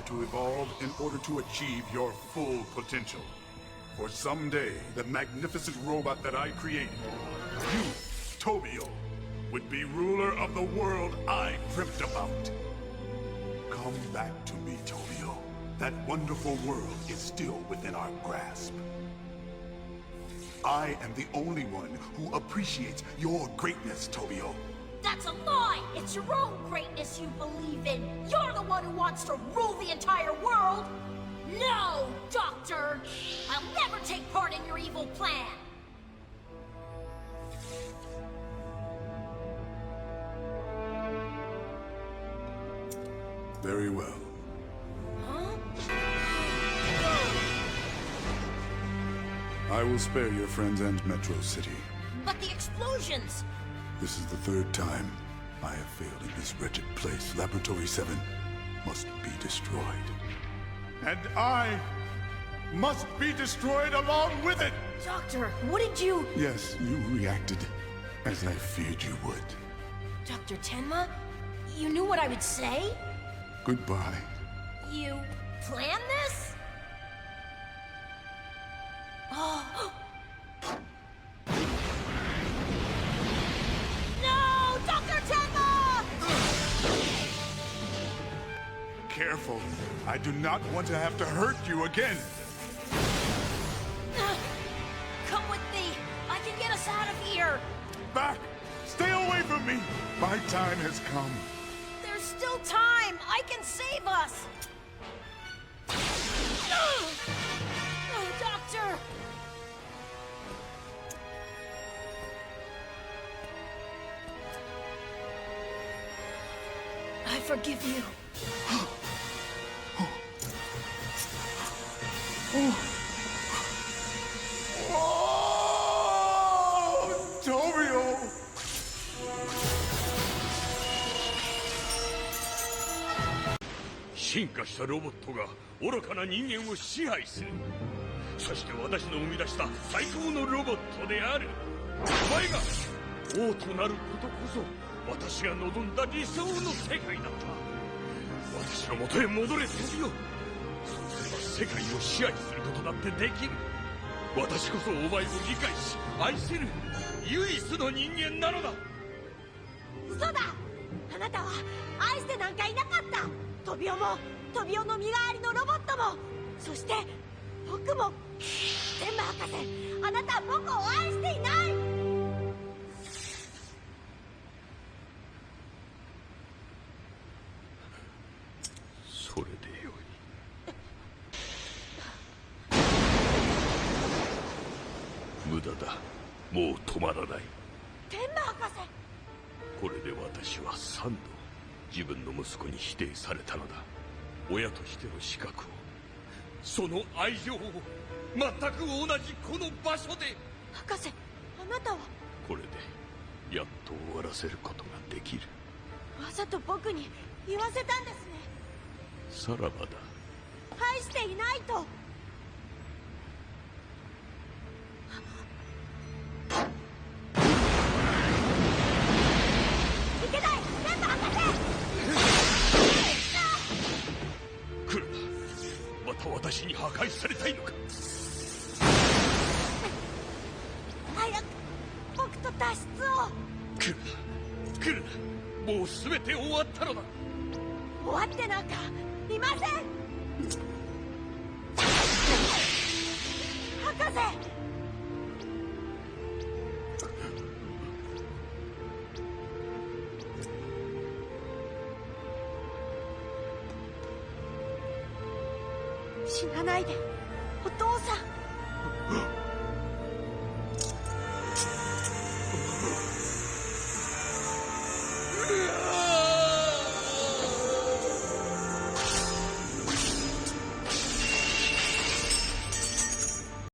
to evolve in order to achieve your full potential. For someday, the magnificent robot that I created, you, Tobio, would be ruler of the world I dreamt about. Come back to me, Tobio. That wonderful world is still within our grasp. I am the only one who appreciates your greatness, Tobio. That's a lie! It's your own greatness you believe in! You're the one who wants to rule the entire world! No, Doctor! I'll never take part in your evil plan! Very well. Huh? I will spare your friends and Metro City. But the explosions! This is the third time I have failed in this wretched place. Laboratory 7 must be destroyed. And I must be destroyed along with it! Doctor, what did you... Yes, you reacted as I feared you would. Dr. Tenma? You knew what I would say? Goodbye. You planned this? Oh... No! Dr. Tenma! Careful. I do not want to have to hurt you again. Come with me. I can get us out of here. Back! Stay away from me! My time has come. There's still time. I can save us. No, Doctor. I forgive you. Tobio! 進化したロボットが愚かな人間を支配する。そして私の生み出した最高のロボットであるお前が王となることこそ私が望んだ理想の世界だった。私の元へ戻れトビオ。そうすれば世界を支配することだってできる。私こそお前を理解し愛せる唯一の人間なのだ。嘘だ。あなたは愛してなんかいなかった。トビオもトビオの身代わりのロボットも、そして僕も。天馬博士、あなたは僕を愛していない。それでよい。無駄だ。もう止まらない。天馬博士。これで私は3度自分の息子に否定されたのだ。親としての資格を、その愛情を全く同じこの場所で。博士、あなたは。これでやっと終わらせることができる。わざと僕に言わせたんですね。さらばだ。愛していないと。いけない、天馬博士。来るな。また私に破壊されたいのか。早く僕と脱出を。来るな。来るな。もう全て終わったのだ。終わってなんかいません。博士。死なないで、お父さん。